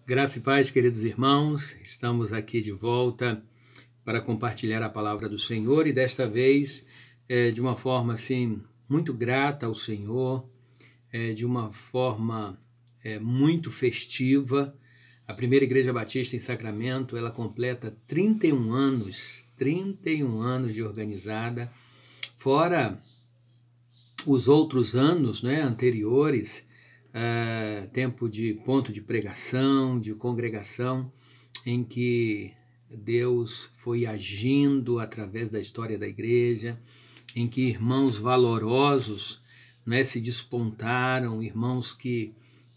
Graça e paz, queridos irmãos, estamos aqui de volta para compartilhar a palavra do Senhor e desta vez de uma forma assim muito grata ao Senhor, de uma forma muito festiva. A Primeira Igreja Batista em Sacramento, ela completa 31 anos de organizada, fora os outros anos, anteriores, tempo de ponto de pregação, de congregação, em que Deus foi agindo através da história da igreja, em que irmãos valorosos se despontaram, irmãos que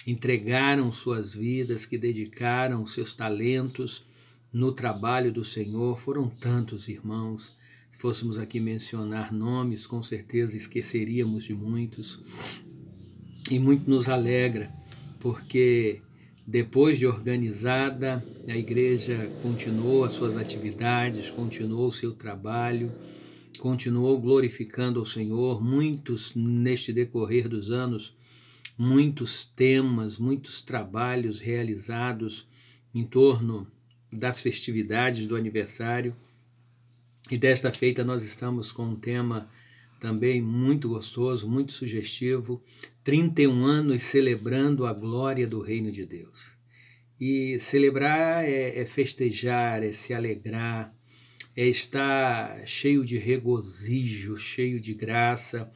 entregaram suas vidas, que dedicaram seus talentos no trabalho do Senhor. Foram tantos irmãos. Se fôssemos aqui mencionar nomes, com certeza esqueceríamos de muitos. E muito nos alegra, porque depois de organizada, a igreja continuou as suas atividades, continuou o seu trabalho, continuou glorificando ao Senhor. Muitos, neste decorrer dos anos, muitos temas, muitos trabalhos realizados em torno das festividades do aniversário. E desta feita nós estamos com um tema também muito gostoso, muito sugestivo, 31 anos celebrando a glória do reino de Deus. E celebrar é festejar, é se alegrar, é estar cheio de regozijo, cheio de graça,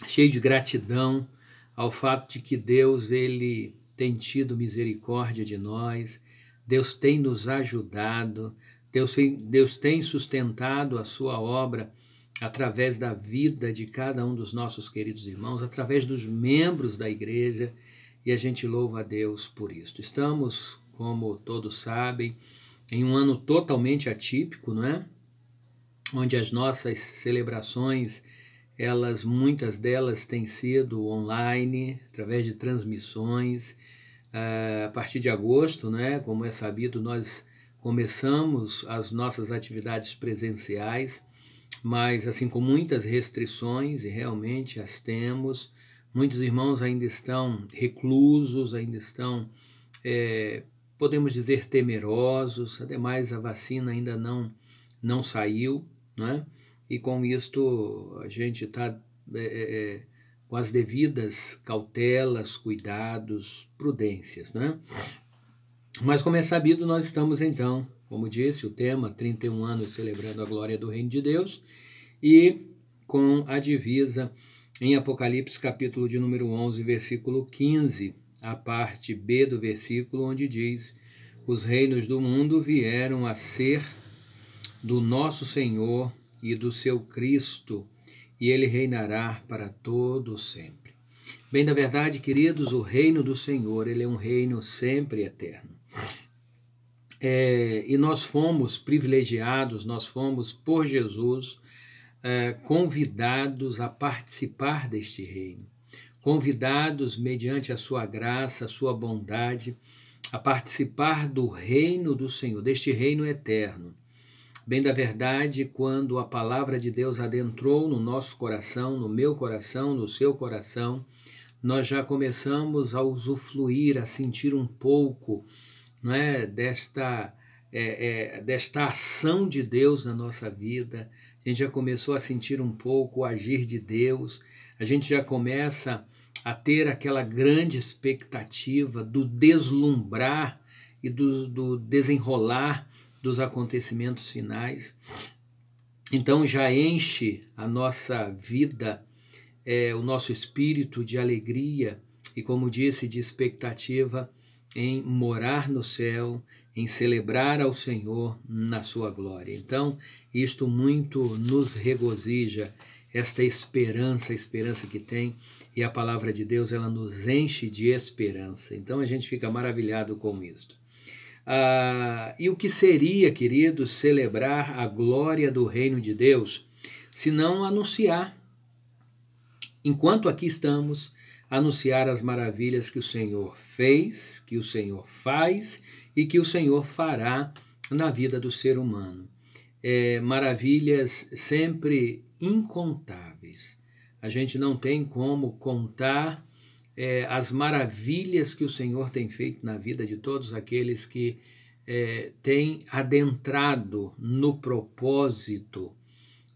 cheio de gratidão ao fato de que Deus ele tem tido misericórdia de nós, Deus tem nos ajudado, Deus tem sustentado a sua obra através da vida de cada um dos nossos queridos irmãos, através dos membros da igreja, e a gente louva a Deus por isso. Estamos, como todos sabem, em um ano totalmente atípico, onde as nossas celebrações, muitas delas têm sido online, através de transmissões. A partir de agosto, como é sabido, nós começamos as nossas atividades presenciais, mas assim com muitas restrições, e realmente as temos. Muitos irmãos ainda estão reclusos, ainda estão, podemos dizer, temerosos. Ademais, a vacina ainda não saiu, e com isto a gente está com as devidas cautelas, cuidados, prudências. Mas como é sabido, nós estamos então, como disse, o tema 31 anos celebrando a glória do reino de Deus, e com a divisa em Apocalipse capítulo de número 11, versículo 15, a parte B do versículo, onde diz: os reinos do mundo vieram a ser do nosso Senhor e do seu Cristo, e ele reinará para todo sempre. Bem, da verdade, queridos, o reino do Senhor, ele é um reino sempre eterno. E nós fomos privilegiados, nós fomos, por Jesus, convidados a participar deste reino, convidados, mediante a sua graça, a sua bondade, a participar do reino do Senhor, deste reino eterno. Bem, da verdade, quando a palavra de Deus adentrou no nosso coração, no meu coração, no seu coração, nós já começamos a usufruir, a sentir um pouco desta ação de Deus na nossa vida. A gente já começou a sentir um pouco o agir de Deus, a gente já começa a ter aquela grande expectativa do deslumbrar e do desenrolar dos acontecimentos finais. Então já enche a nossa vida, o nosso espírito de alegria e, como disse, de expectativa em morar no céu, em celebrar ao Senhor na sua glória. Então, isto muito nos regozija, esta esperança, a esperança que tem, e a palavra de Deus, ela nos enche de esperança. Então, a gente fica maravilhado com isto. E o que seria, queridos, celebrar a glória do reino de Deus, se não anunciar, enquanto aqui estamos, anunciar as maravilhas que o Senhor fez, que o Senhor faz e que o Senhor fará na vida do ser humano. Maravilhas sempre incontáveis. A gente não tem como contar as maravilhas que o Senhor tem feito na vida de todos aqueles que têm adentrado no propósito,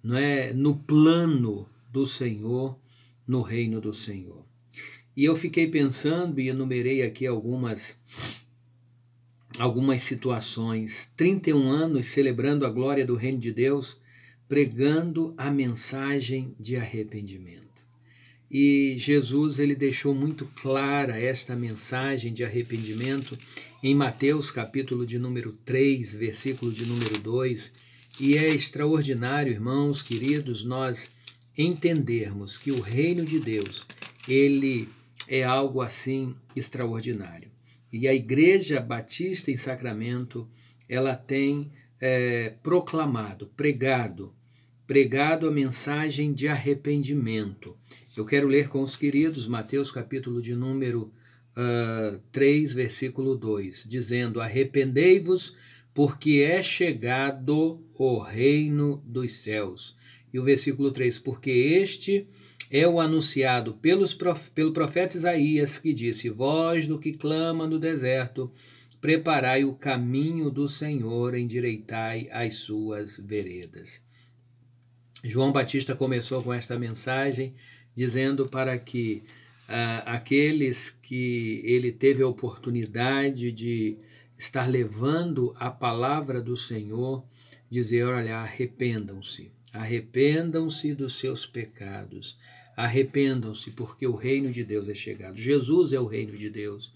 não é, no plano do Senhor, no reino do Senhor. E eu fiquei pensando e enumerei aqui algumas situações. 31 anos celebrando a glória do reino de Deus, pregando a mensagem de arrependimento. E Jesus, ele deixou muito clara esta mensagem de arrependimento em Mateus capítulo de número 3, versículo de número 2, e é extraordinário, irmãos queridos, nós entendermos que o reino de Deus, ele é algo assim extraordinário. E a Igreja Batista em Sacramento, ela tem proclamado, pregado a mensagem de arrependimento. Eu quero ler com os queridos Mateus capítulo de número 3, versículo 2, dizendo: arrependei-vos, porque é chegado o reino dos céus. E o versículo 3, porque este é o anunciado pelo profeta Isaías, que disse: voz do que clama no deserto, preparai o caminho do Senhor, endireitai as suas veredas. João Batista começou com esta mensagem, dizendo para que aqueles que ele teve a oportunidade de estar levando a palavra do Senhor, dizer: olha, arrependam-se dos seus pecados, arrependam-se, porque o reino de Deus é chegado. Jesus é o reino de Deus.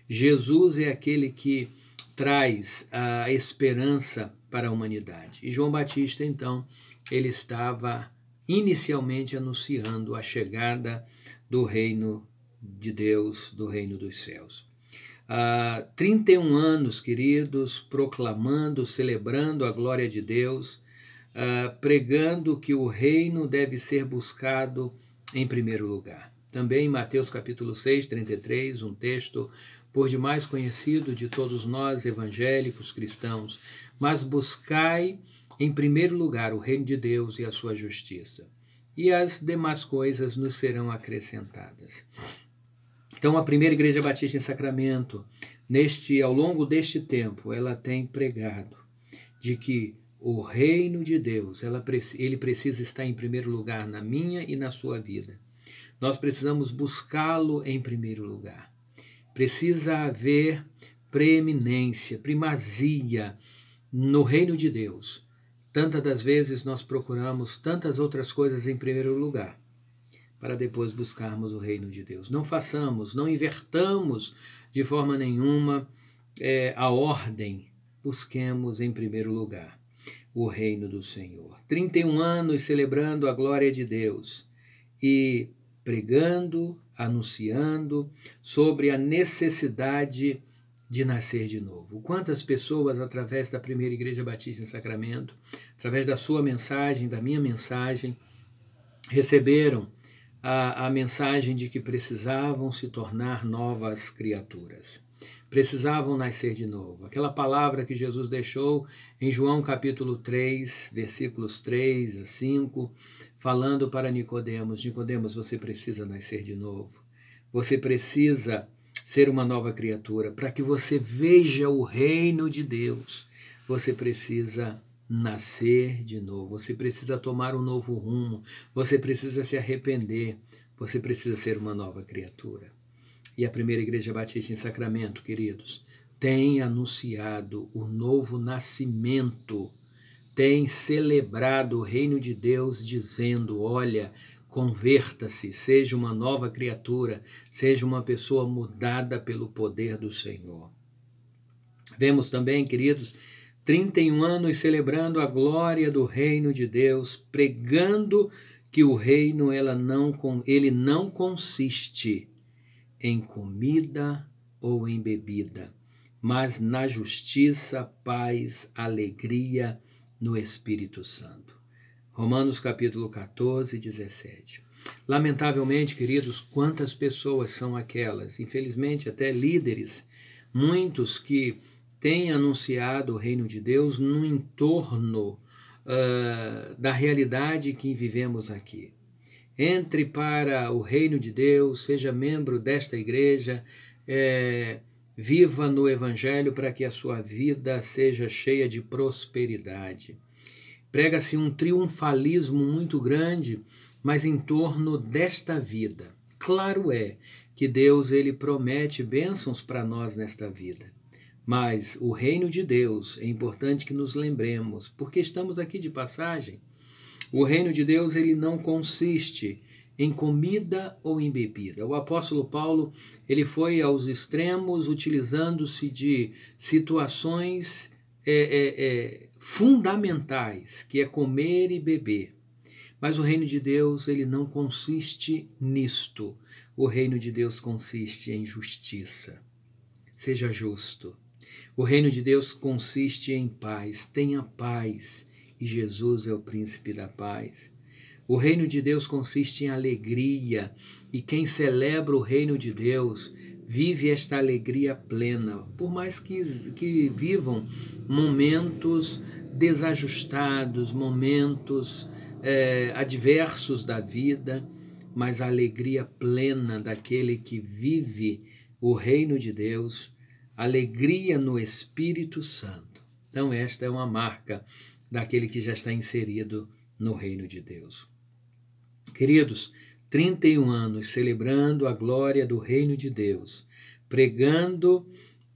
Jesus é aquele que traz a esperança para a humanidade. E João Batista, então, ele estava inicialmente anunciando a chegada do reino de Deus, do reino dos céus. 31 anos, queridos, proclamando, celebrando a glória de Deus, pregando que o reino deve ser buscado em primeiro lugar. Também Mateus capítulo 6, 33, um texto por demais conhecido de todos nós evangélicos cristãos: mas buscai em primeiro lugar o reino de Deus e a sua justiça, e as demais coisas nos serão acrescentadas. Então, a primeira Igreja Batista em Sacramento, ao longo deste tempo, ela tem pregado de que o reino de Deus, ele precisa estar em primeiro lugar na minha e na sua vida. Nós precisamos buscá-lo em primeiro lugar. Precisa haver preeminência, primazia no reino de Deus. Tantas das vezes nós procuramos tantas outras coisas em primeiro lugar, para depois buscarmos o reino de Deus. Não façamos, não invertamos de forma nenhuma a ordem. Busquemos em primeiro lugar o reino do Senhor. 31 anos celebrando a glória de Deus e pregando, anunciando sobre a necessidade de nascer de novo. Quantas pessoas, através da primeira Igreja Batista em Sacramento, através da sua mensagem, da minha mensagem, receberam a mensagem de que precisavam se tornar novas criaturas. Precisavam nascer de novo. Aquela palavra que Jesus deixou em João capítulo 3, versículos 3 a 5, falando para Nicodemos: Nicodemos, você precisa nascer de novo. Você precisa ser uma nova criatura. Para que você veja o reino de Deus, você precisa nascer de novo. Você precisa tomar um novo rumo. Você precisa se arrepender. Você precisa ser uma nova criatura. E a primeira Igreja Batista em Sacramento, queridos, tem anunciado o novo nascimento, tem celebrado o reino de Deus, dizendo: olha, converta-se, seja uma nova criatura, seja uma pessoa mudada pelo poder do Senhor. Vemos também, queridos, 31 anos celebrando a glória do reino de Deus, pregando que o reino ele não consiste em comida ou em bebida, mas na justiça, paz, alegria no Espírito Santo. Romanos capítulo 14, 17. Lamentavelmente, queridos, quantas pessoas são aquelas, infelizmente até líderes, muitos que têm anunciado o reino de Deus no entorno da realidade que vivemos aqui. entre para o reino de Deus, seja membro desta igreja, viva no Evangelho para que a sua vida seja cheia de prosperidade. Prega-se um triunfalismo muito grande, mas em torno desta vida. Claro é que Deus ele promete bênçãos para nós nesta vida. Mas o reino de Deus, é importante que nos lembremos, porque estamos aqui de passagem. O reino de Deus ele não consiste em comida ou em bebida. O apóstolo Paulo ele foi aos extremos utilizando-se de situações fundamentais, que é comer e beber. Mas o reino de Deus ele não consiste nisto. O reino de Deus consiste em justiça. Seja justo. O reino de Deus consiste em paz. Tenha paz. E Jesus é o príncipe da paz. O reino de Deus consiste em alegria. E quem celebra o reino de Deus vive esta alegria plena. Por mais que vivam momentos desajustados, momentos adversos da vida, mas a alegria plena daquele que vive o reino de Deus, alegria no Espírito Santo. Então esta é uma marca daquele que já está inserido no reino de Deus. Queridos, 31 anos celebrando a glória do reino de Deus, pregando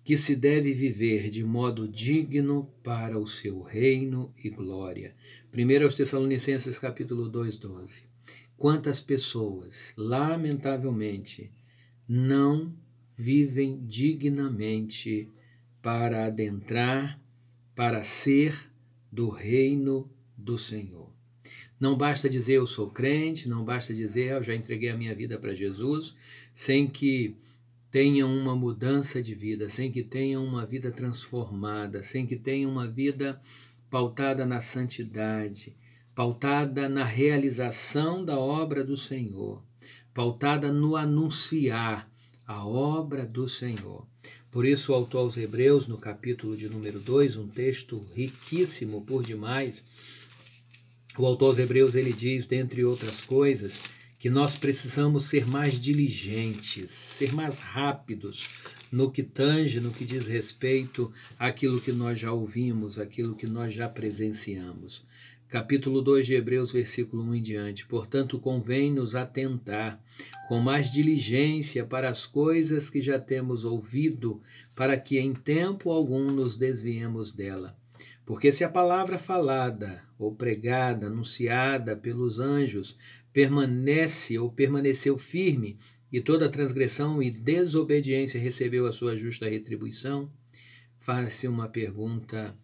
que se deve viver de modo digno para o seu reino e glória. 1 aos Tessalonicenses capítulo 2:12. Quantas pessoas, lamentavelmente, não vivem dignamente para adentrar, para ser do reino do Senhor. Não basta dizer eu sou crente, não basta dizer eu já entreguei a minha vida para Jesus, sem que tenham uma mudança de vida, sem que tenham uma vida transformada, sem que tenham uma vida pautada na santidade, pautada na realização da obra do Senhor, pautada no anunciar a obra do Senhor. Por isso o autor aos Hebreus, no capítulo de número 2, um texto riquíssimo por demais, o autor aos Hebreus ele diz, dentre outras coisas, que nós precisamos ser mais diligentes, ser mais rápidos no que tange, no que diz respeito àquilo que nós já ouvimos, àquilo que nós já presenciamos. Capítulo 2 de Hebreus, versículo 1 em diante. Portanto, convém nos atentar com mais diligência para as coisas que já temos ouvido, para que em tempo algum nos desviemos dela. Porque se a palavra falada ou pregada, anunciada pelos anjos, permanece ou permaneceu firme, e toda transgressão e desobediência recebeu a sua justa retribuição, faz-se uma pergunta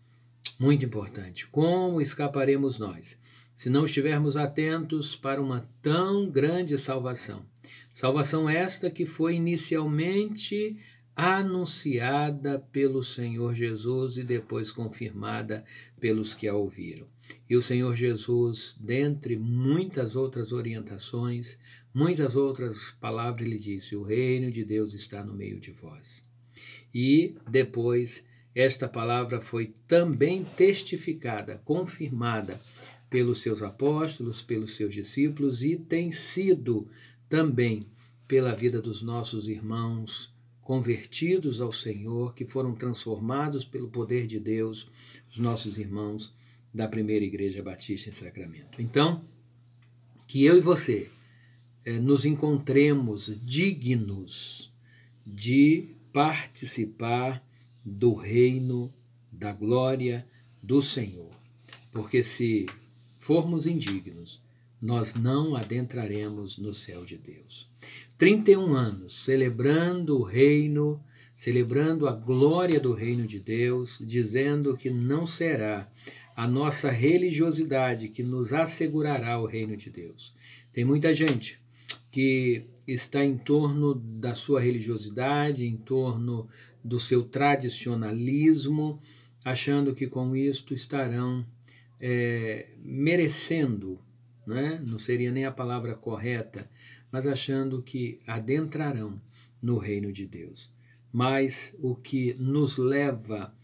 muito importante. Como escaparemos nós, se não estivermos atentos para uma tão grande salvação? Salvação esta que foi inicialmente anunciada pelo Senhor Jesus e depois confirmada pelos que a ouviram. E o Senhor Jesus, dentre muitas outras orientações, muitas outras palavras, ele disse: o reino de Deus está no meio de vós. E depois esta palavra foi também testificada, confirmada pelos seus apóstolos, pelos seus discípulos e tem sido também pela vida dos nossos irmãos convertidos ao Senhor, que foram transformados pelo poder de Deus, os nossos irmãos da primeira Igreja Batista em Sacramento. Então, que eu e você nos encontremos dignos de participar do reino da glória do Senhor. Porque se formos indignos, nós não adentraremos no céu de Deus. 31 anos celebrando o reino, celebrando a glória do reino de Deus, dizendo que não será a nossa religiosidade que nos assegurará o reino de Deus. Tem muita gente que está em torno da sua religiosidade, em torno do seu tradicionalismo, achando que com isto estarão merecendo, né? Não seria nem a palavra correta, mas achando que adentrarão no reino de Deus. Mas o que nos leva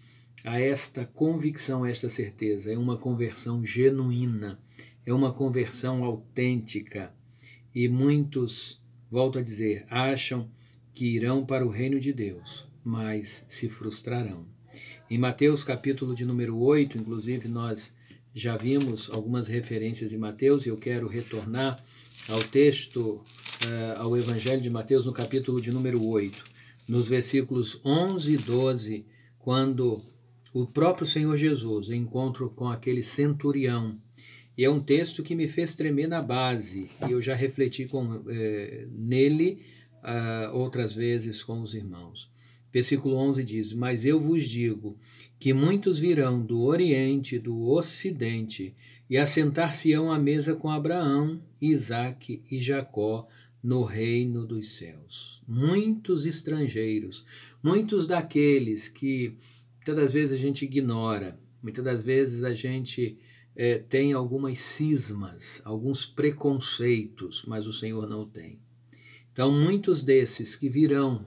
a esta convicção, a esta certeza, é uma conversão genuína, é uma conversão autêntica. E muitos, volto a dizer, acham que irão para o reino de Deus, mas se frustrarão. Em Mateus capítulo de número 8, inclusive nós já vimos algumas referências em Mateus, e eu quero retornar ao texto, ao Evangelho de Mateus no capítulo de número 8, nos versículos 11 e 12, quando o próprio Senhor Jesus encontra com aquele centurião. E é um texto que me fez tremer na base, e eu já refleti nele outras vezes com os irmãos. Versículo 11 diz: Mas eu vos digo que muitos virão do Oriente e do Ocidente e assentar-se-ão à mesa com Abraão, Isaque e Jacó no reino dos céus. Muitos estrangeiros, muitos daqueles que muitas das vezes a gente ignora, muitas das vezes a gente tem algumas cismas, alguns preconceitos, mas o Senhor não tem. Então, muitos desses que virão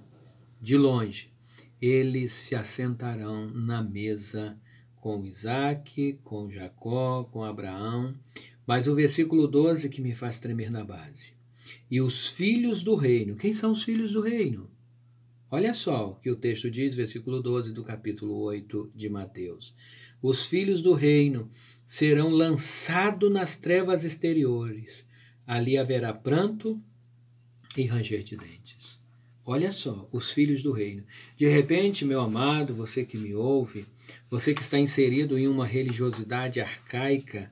de longe, eles se assentarão na mesa com Isaque, com Jacó, com Abraão. Mas o versículo 12 que me faz tremer na base. E os filhos do reino. Quem são os filhos do reino? Olha só o que o texto diz, versículo 12 do capítulo 8 de Mateus. Os filhos do reino serão lançados nas trevas exteriores. Ali haverá pranto e ranger de dentes. Olha só, os filhos do reino. De repente, meu amado, você que me ouve, você que está inserido em uma religiosidade arcaica,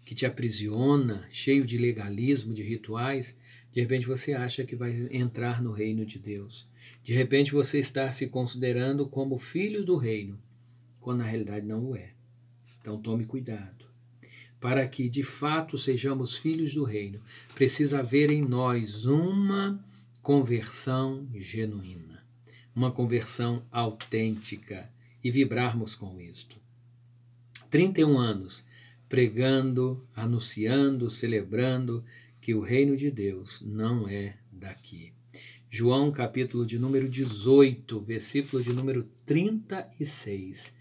que te aprisiona, cheio de legalismo, de rituais, de repente você acha que vai entrar no reino de Deus. De repente você está se considerando como filho do reino, quando na realidade não o é. Então tome cuidado. Para que de fato sejamos filhos do reino, precisa haver em nós uma conversão genuína, uma conversão autêntica, e vibrarmos com isto. 31 anos pregando, anunciando, celebrando que o reino de Deus não é daqui. João capítulo de número 18, versículo de número 36.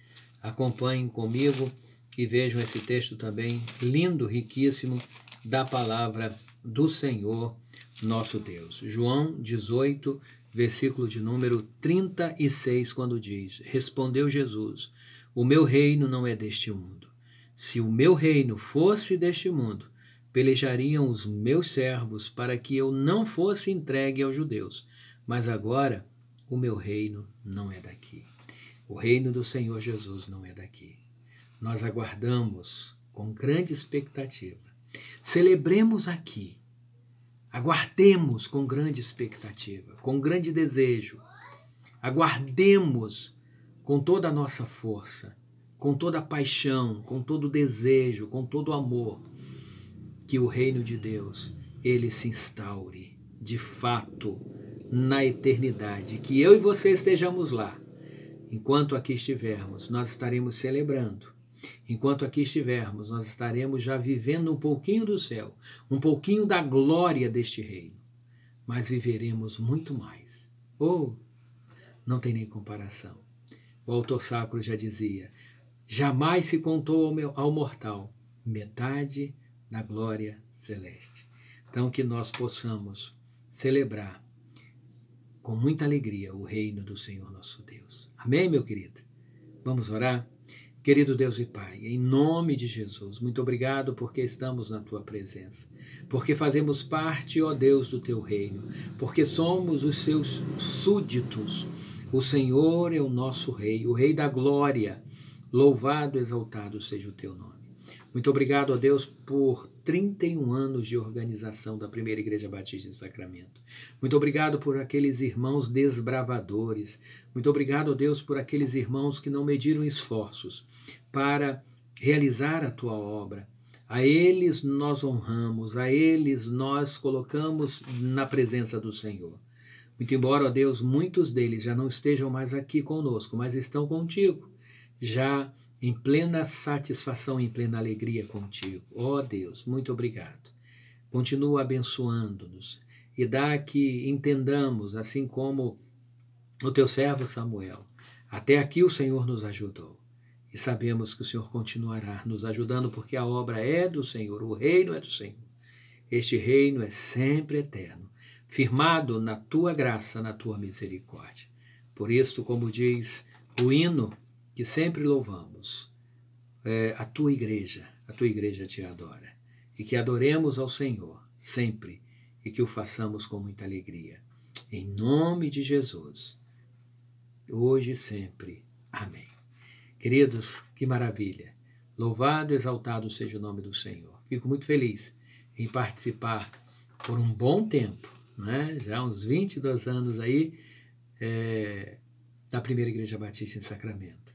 Acompanhem comigo e vejam esse texto também lindo, riquíssimo, da palavra do Senhor nosso Deus. João 18, versículo de número 36, quando diz: Respondeu Jesus: O meu reino não é deste mundo. Se o meu reino fosse deste mundo, pelejariam os meus servos para que eu não fosse entregue aos judeus. Mas agora o meu reino não é daqui. O reino do Senhor Jesus não é daqui. Nós aguardamos com grande expectativa. Celebremos aqui. Aguardemos com grande expectativa, com grande desejo. Aguardemos com toda a nossa força, com toda a paixão, com todo o desejo, com todo o amor, que o reino de Deus, ele se instaure de fato na eternidade, que eu e você estejamos lá. Enquanto aqui estivermos, nós estaremos celebrando. Enquanto aqui estivermos, nós estaremos já vivendo um pouquinho do céu, um pouquinho da glória deste reino. Mas viveremos muito mais. Não tem nem comparação. O autor sacro já dizia: jamais se contou ao mortal metade da glória celeste. Então que nós possamos celebrar com muita alegria o reino do Senhor nosso Deus. Amém, meu querido? Vamos orar? Querido Deus e Pai, em nome de Jesus, muito obrigado porque estamos na Tua presença, porque fazemos parte, ó Deus, do Teu reino, porque somos os Seus súditos. O Senhor é o nosso Rei, o Rei da glória. Louvado, exaltado seja o Teu nome. Muito obrigado, ó Deus, por 31 anos de organização da Primeira Igreja Batista em Sacramento. Muito obrigado por aqueles irmãos desbravadores. Muito obrigado, ó Deus, por aqueles irmãos que não mediram esforços para realizar a Tua obra. A eles nós honramos, a eles nós colocamos na presença do Senhor. Muito embora, ó Deus, muitos deles já não estejam mais aqui conosco, mas estão contigo, já em plena satisfação, em plena alegria contigo. Ó Deus, muito obrigado. Continua abençoando-nos e dá que entendamos, assim como o Teu servo Samuel. Até aqui o Senhor nos ajudou e sabemos que o Senhor continuará nos ajudando, porque a obra é do Senhor, o reino é do Senhor. Este reino é sempre eterno, firmado na tua graça, na tua misericórdia. Por isto, como diz o hino que sempre louvamos, a tua igreja te adora. E que adoremos ao Senhor sempre e que o façamos com muita alegria. Em nome de Jesus, hoje e sempre. Amém. Queridos, que maravilha. Louvado e exaltado seja o nome do Senhor. Fico muito feliz em participar por um bom tempo, né? Já uns 22 anos aí, da Primeira Igreja Batista em Sacramento.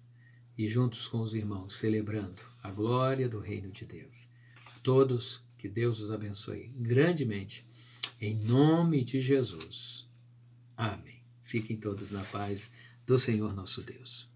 E juntos com os irmãos, celebrando a glória do reino de Deus. A todos, que Deus os abençoe grandemente, em nome de Jesus. Amém. Fiquem todos na paz do Senhor nosso Deus.